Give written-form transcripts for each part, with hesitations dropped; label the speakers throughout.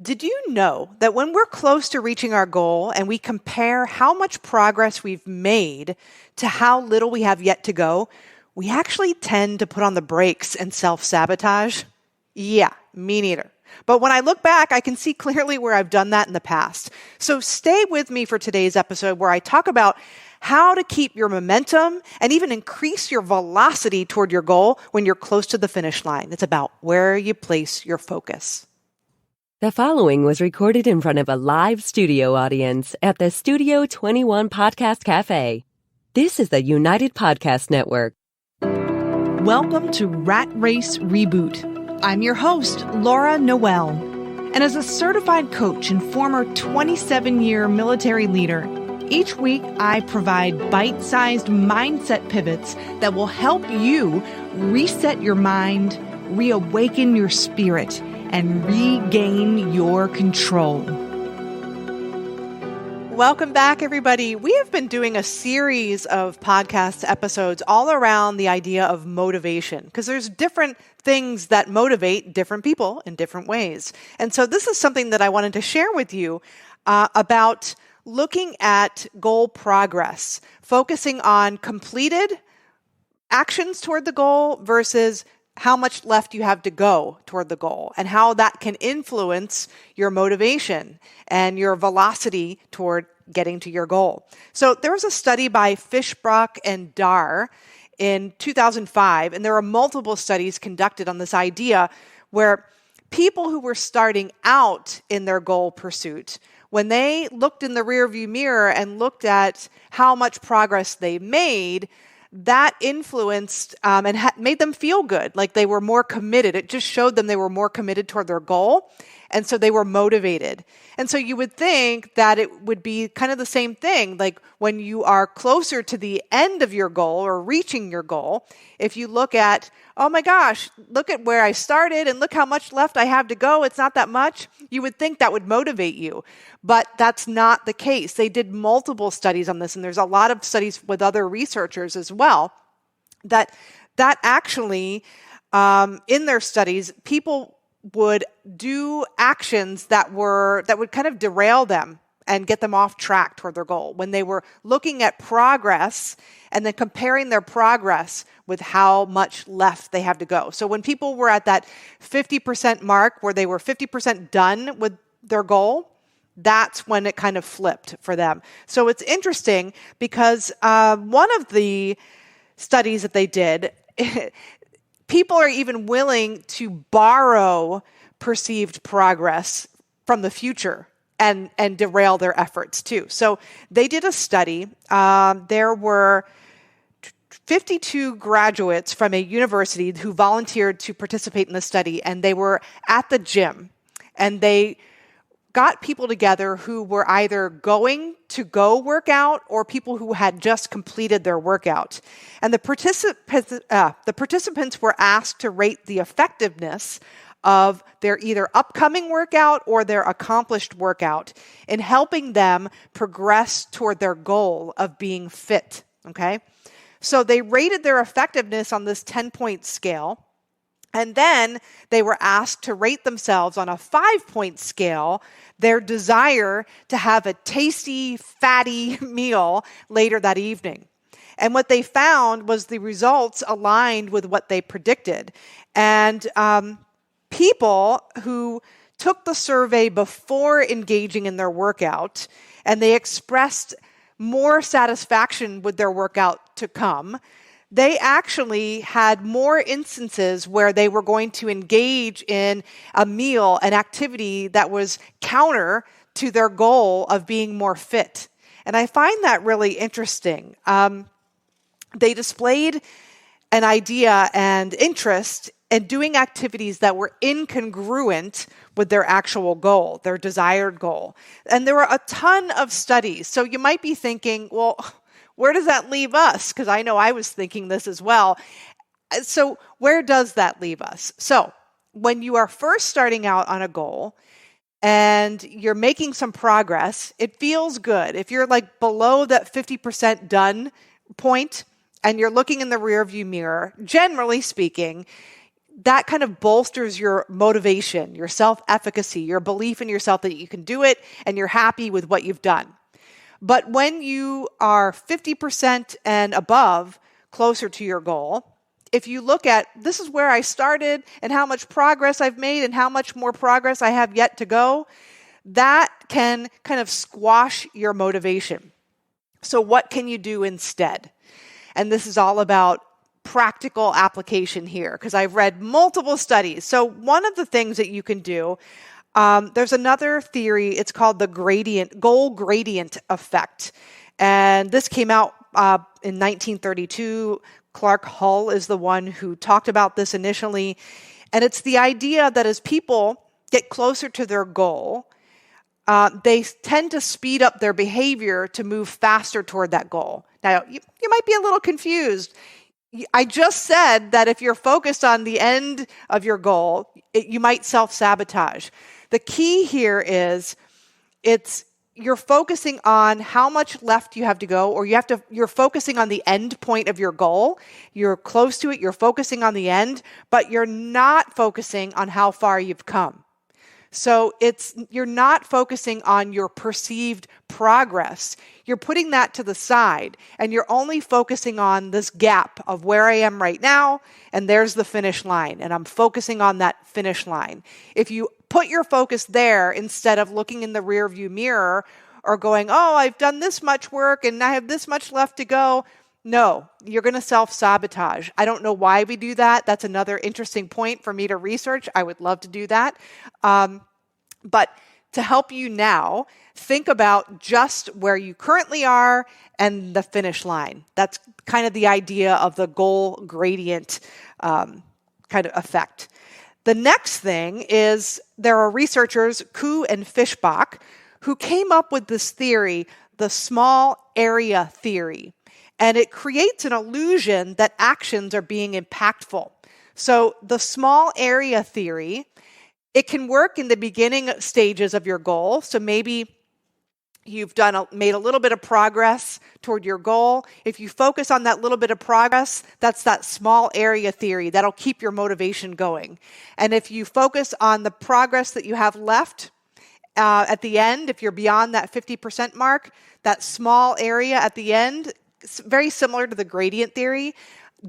Speaker 1: Did you know that when we're close to reaching our goal and we compare how much progress we've made to how little we have yet to go, we actually tend to put on the brakes and self-sabotage? Yeah, me neither. But when I look back, I can see clearly where I've done that in the past. So stay with me for today's episode where I talk about how to keep your momentum and even increase your velocity toward your goal when you're close to the finish line. It's about where you place your focus.
Speaker 2: The following was recorded in front of a live studio audience at the Studio 21 Podcast Cafe. This is the United Podcast Network.
Speaker 3: Welcome to Rat Race Reboot. I'm your host, Laura Noel. And as a certified coach and former 27-year military leader, each week I provide bite-sized mindset pivots that will help you reset your mind, reawaken your spirit, and regain your control.
Speaker 1: Welcome back, everybody. We have been doing a series of podcast episodes all around the idea of motivation, because there's different things that motivate different people in different ways. And so this is something that I wanted to share with you about looking at goal progress, focusing on completed actions toward the goal versus how much left you have to go toward the goal and how that can influence your motivation and your velocity toward getting to your goal. So there was a study by Fishbrook and Dar in 2005, and there are multiple studies conducted on this idea where people who were starting out in their goal pursuit, when they looked in the rearview mirror and looked at how much progress they made, that influenced and made them feel good, like they were more committed. It just showed them they were more committed toward their goal, and so they were motivated. And so you would think that it would be kind of the same thing, like when you are closer to the end of your goal or reaching your goal, if you look at, oh my gosh, look at where I started and look how much left I have to go, it's not that much, you would think that would motivate you. But that's not the case. They did multiple studies on this, and there's a lot of studies with other researchers as well, that actually, in their studies, people would do actions that would kind of derail them and get them off track toward their goal when they were looking at progress and then comparing their progress with how much left they have to go. So when people were at that 50% mark where they were 50% done with their goal, that's when it kind of flipped for them. So it's interesting because one of the studies that they did, people are even willing to borrow perceived progress from the future and derail their efforts too. So they did a study. There were 52 graduates from a university who volunteered to participate in the study, and they were at the gym, and they got people together who were either going to go work out or people who had just completed their workout. And the participants were asked to rate the effectiveness of their either upcoming workout or their accomplished workout in helping them progress toward their goal of being fit, okay? So they rated their effectiveness on this 10-point scale. And then they were asked to rate themselves on a 5-point scale, their desire to have a tasty, fatty meal later that evening. And what they found was the results aligned with what they predicted. And people who took the survey before engaging in their workout, and they expressed more satisfaction with their workout to come, they actually had more instances where they were going to engage in a meal, an activity that was counter to their goal of being more fit. And I find that really interesting. They displayed an idea and interest in doing activities that were incongruent with their actual goal, their desired goal. And there were a ton of studies. So you might be thinking, well, where does that leave us? Because I know I was thinking this as well. So where does that leave us? So when you are first starting out on a goal and you're making some progress, it feels good. If you're like below that 50% done point and you're looking in the rearview mirror, generally speaking, that kind of bolsters your motivation, your self-efficacy, your belief in yourself that you can do it, and you're happy with what you've done. But when you are 50% and above, closer to your goal, if you look at this is where I started and how much progress I've made and how much more progress I have yet to go, that can kind of squash your motivation. So what can you do instead? And this is all about practical application here, because I've read multiple studies. So one of the things that you can do, there's another theory, it's called the goal gradient effect. And this came out in 1932. Clark Hull is the one who talked about this initially. And it's the idea that as people get closer to their goal, they tend to speed up their behavior to move faster toward that goal. Now, you might be a little confused. I just said that if you're focused on the end of your goal, you might self-sabotage. The key here is you're focusing on how much left you have to go, or you're focusing on the end point of your goal. You're close to it, you're focusing on the end, but you're not focusing on how far you've come. So you're not focusing on your perceived progress. You're putting that to the side, and you're only focusing on this gap of where I am right now, and there's the finish line, and I'm focusing on that finish line. If you put your focus there instead of looking in the rearview mirror or going, oh, I've done this much work and I have this much left to go, no, you're going to self-sabotage. I don't know why we do that. That's another interesting point for me to research. I would love to do that. But to help you now, think about just where you currently are and the finish line. That's kind of the idea of the goal gradient kind of effect. The next thing is there are researchers, Kuh and Fischbach, who came up with this theory, the small area theory. And it creates an illusion that actions are being impactful. So the small area theory, it can work in the beginning stages of your goal. So maybe you've made a little bit of progress toward your goal. If you focus on that little bit of progress, that's that small area theory. That'll keep your motivation going. And if you focus on the progress that you have left at the end, if you're beyond that 50% mark, that small area at the end, very similar to the gradient theory,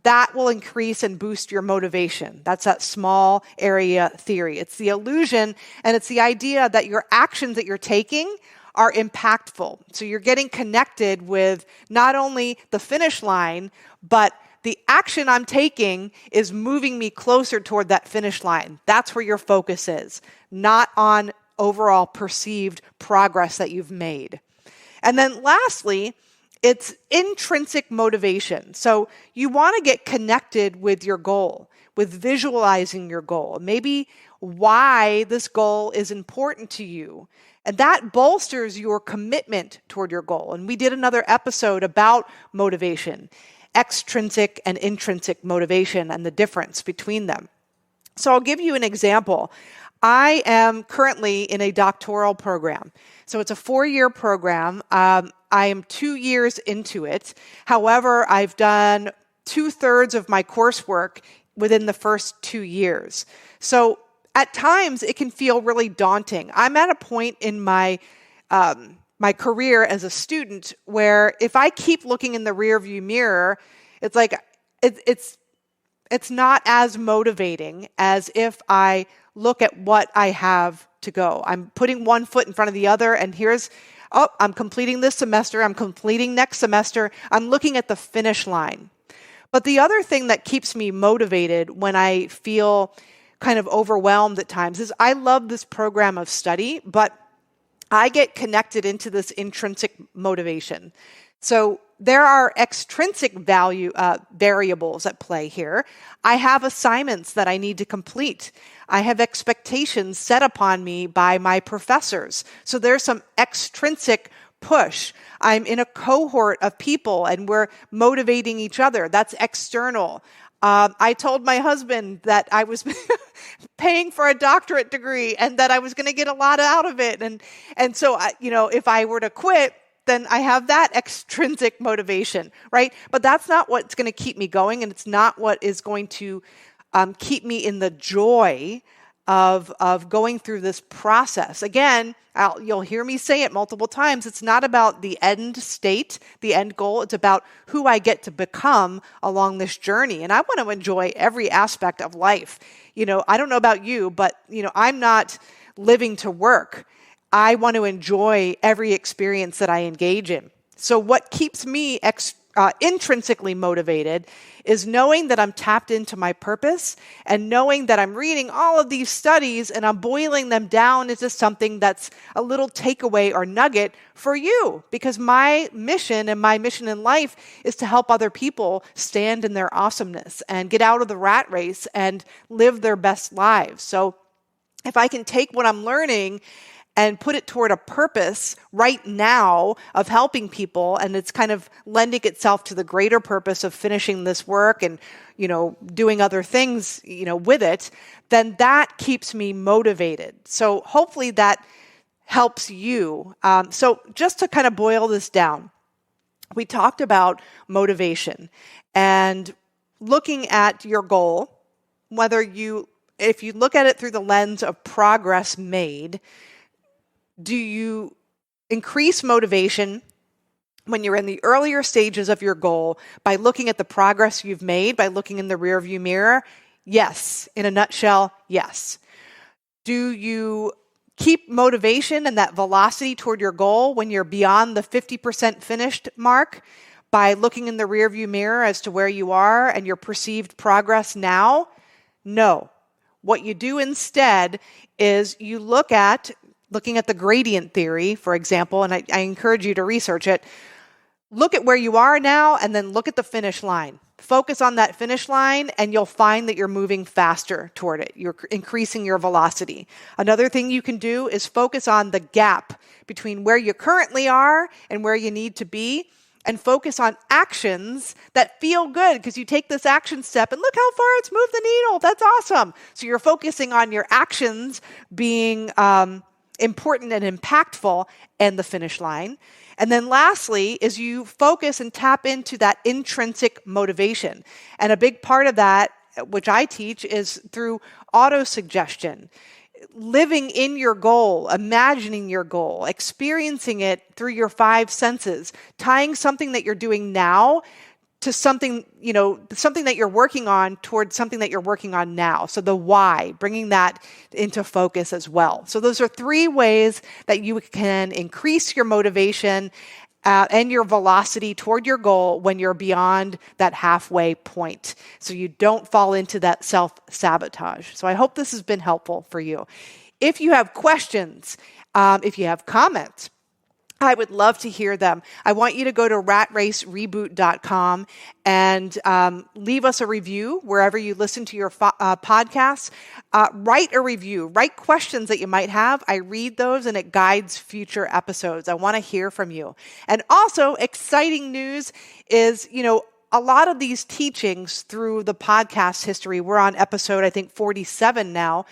Speaker 1: that will increase and boost your motivation. That's that small area theory. It's the illusion, and it's the idea that your actions that you're taking are impactful. So you're getting connected with not only the finish line, but the action I'm taking is moving me closer toward that finish line. That's where your focus is, not on overall perceived progress that you've made. And then lastly, it's intrinsic motivation. So you want to get connected with your goal, with visualizing your goal, maybe why this goal is important to you. And that bolsters your commitment toward your goal. And we did another episode about motivation, extrinsic and intrinsic motivation and the difference between them. So I'll give you an example. I am currently in a doctoral program. So it's a 4-year program. I am 2 years into it. However, I've done 2/3 of my coursework within the first 2 years. So at times it can feel really daunting. I'm at a point in my career as a student where if I keep looking in the rearview mirror, it's like it's not as motivating as if I look at what I have to go. I'm putting one foot in front of the other, and I'm completing this semester, I'm completing next semester, I'm looking at the finish line. But the other thing that keeps me motivated when I feel kind of overwhelmed at times is I love this program of study, but I get connected into this intrinsic motivation. So there are extrinsic variables at play here. I have assignments that I need to complete. I have expectations set upon me by my professors. So there's some extrinsic push. I'm in a cohort of people and we're motivating each other. That's external. I told my husband that I was paying for a doctorate degree and that I was going to get a lot out of it. And so, if I were to quit, then I have that extrinsic motivation, right? But that's not what's going to keep me going, and it's not what is going to keep me in the joy of going through this process. Again, you'll hear me say it multiple times. It's not about the end state, the end goal. It's about who I get to become along this journey. And I want to enjoy every aspect of life. I don't know about you, but, I'm not living to work. I want to enjoy every experience that I engage in. So what keeps me intrinsically motivated is knowing that I'm tapped into my purpose and knowing that I'm reading all of these studies and I'm boiling them down into something that's a little takeaway or nugget for you. Because my mission in life is to help other people stand in their awesomeness and get out of the rat race and live their best lives. So if I can take what I'm learning and put it toward a purpose right now of helping people, and it's kind of lending itself to the greater purpose of finishing this work and, doing other things, with it, then that keeps me motivated. So hopefully that helps you. So just to kind of boil this down, we talked about motivation and looking at your goal, if you look at it through the lens of progress made. Do you increase motivation when you're in the earlier stages of your goal by looking at the progress you've made, by looking in the rearview mirror? Yes. In a nutshell, yes. Do you keep motivation and that velocity toward your goal when you're beyond the 50% finished mark by looking in the rearview mirror as to where you are and your perceived progress now? No. What you do instead is you looking at the gradient theory, for example, and I encourage you to research it, look at where you are now and then look at the finish line. Focus on that finish line and you'll find that you're moving faster toward it. You're increasing your velocity. Another thing you can do is focus on the gap between where you currently are and where you need to be, and focus on actions that feel good because you take this action step and look how far it's moved the needle. That's awesome. So you're focusing on your actions being important and impactful and the finish line. And then lastly is you focus and tap into that intrinsic motivation. And a big part of that, which I teach, is through autosuggestion. Living in your goal, imagining your goal, experiencing it through your five senses, tying something that you're doing now to something, something that you're working on towards something that you're working on now. So the why, bringing that into focus as well. So those are three ways that you can increase your motivation and your velocity toward your goal when you're beyond that halfway point, so you don't fall into that self-sabotage. So I hope this has been helpful for you. If you have questions, if you have comments, I would love to hear them. I want you to go to ratracereboot.com and leave us a review wherever you listen to your podcasts. Write a review. Write questions that you might have. I read those and it guides future episodes. I want to hear from you. And also, exciting news is, a lot of these teachings through the podcast history, we're on episode, I think, 47 now.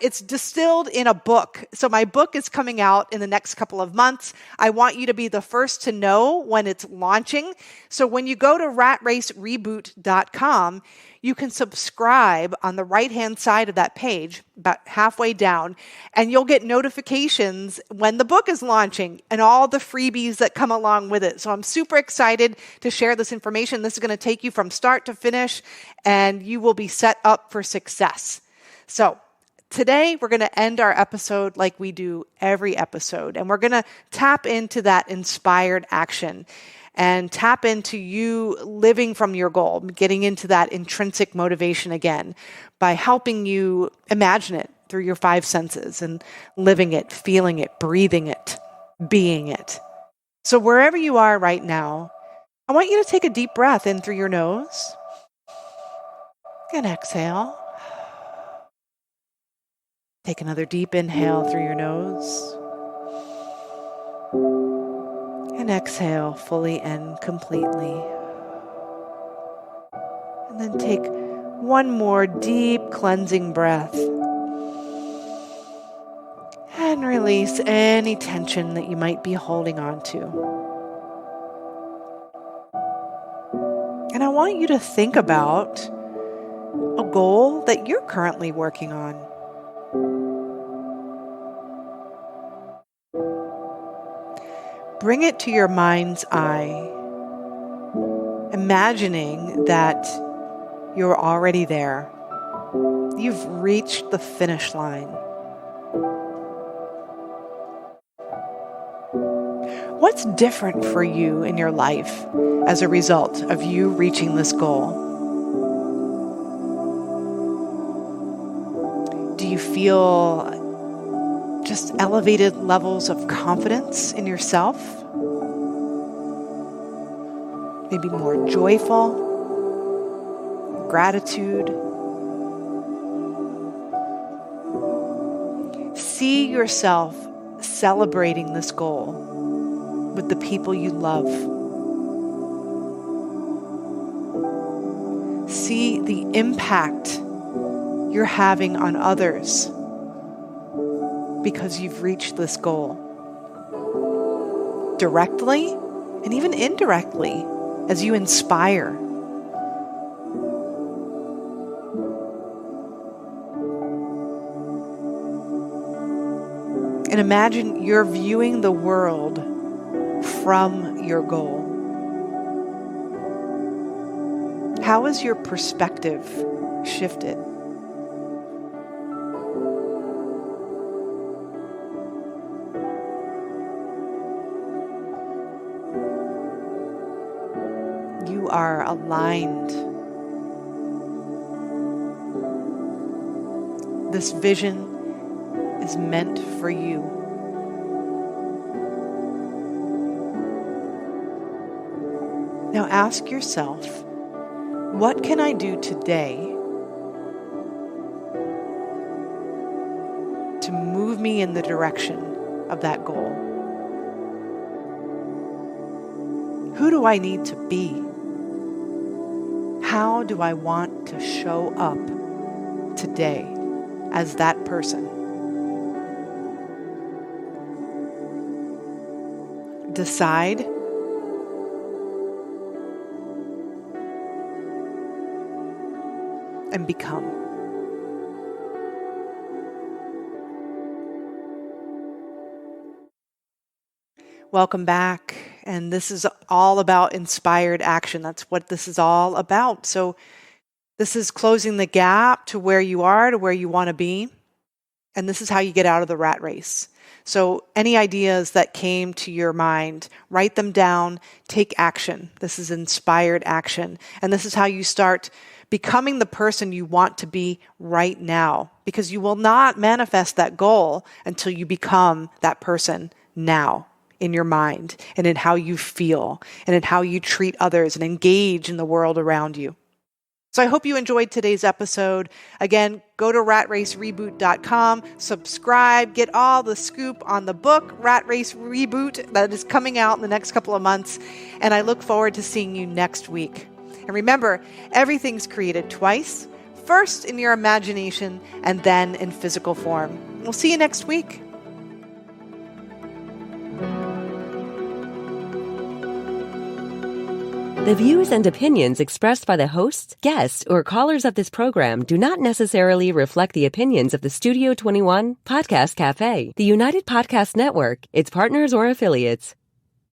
Speaker 1: It's distilled in a book. So my book is coming out in the next couple of months. I want you to be the first to know when it's launching. So when you go to ratracereboot.com, you can subscribe on the right-hand side of that page, about halfway down, and you'll get notifications when the book is launching and all the freebies that come along with it. So I'm super excited to share this information. This is going to take you from start to finish, and you will be set up for success. So today we're going to end our episode like we do every episode, and we're going to tap into that inspired action and tap into you living from your goal, getting into that intrinsic motivation again by helping you imagine it through your five senses and living it, feeling it, breathing it, being it. So wherever you are right now, I want you to take a deep breath in through your nose and exhale. Take another deep inhale through your nose and exhale fully and completely. And then take one more deep cleansing breath and release any tension that you might be holding on to. And I want you to think about a goal that you're currently working on. Bring it to your mind's eye, imagining that you're already there. You've reached the finish line. What's different for you in your life as a result of you reaching this goal? Do you feel just elevated levels of confidence in yourself? Maybe more joyful, gratitude. See yourself celebrating this goal with the people you love. See the impact you're having on others because you've reached this goal. Directly and even indirectly as you inspire. And imagine you're viewing the world from your goal. How has your perspective shifted? You are aligned. This vision is meant for you. Now ask yourself, what can I do today to move me in the direction of that goal? Who do I need to be? How do I want to show up today as that person? Decide and become. Welcome back. And this is all about inspired action. That's what this is all about. So this is closing the gap to where you are, to where you want to be. And this is how you get out of the rat race. So any ideas that came to your mind, write them down, take action. This is inspired action. And this is how you start becoming the person you want to be right now, because you will not manifest that goal until you become that person now in your mind and in how you feel and in how you treat others and engage in the world around you. So I hope you enjoyed today's episode. Again, go to ratracereboot.com, subscribe, get all the scoop on the book, Rat Race Reboot, that is coming out in the next couple of months. And I look forward to seeing you next week. And remember, everything's created twice, first in your imagination and then in physical form. We'll see you next week.
Speaker 2: The views and opinions expressed by the hosts, guests, or callers of this program do not necessarily reflect the opinions of the Studio 21 Podcast Cafe, the United Podcast Network, its partners, or affiliates.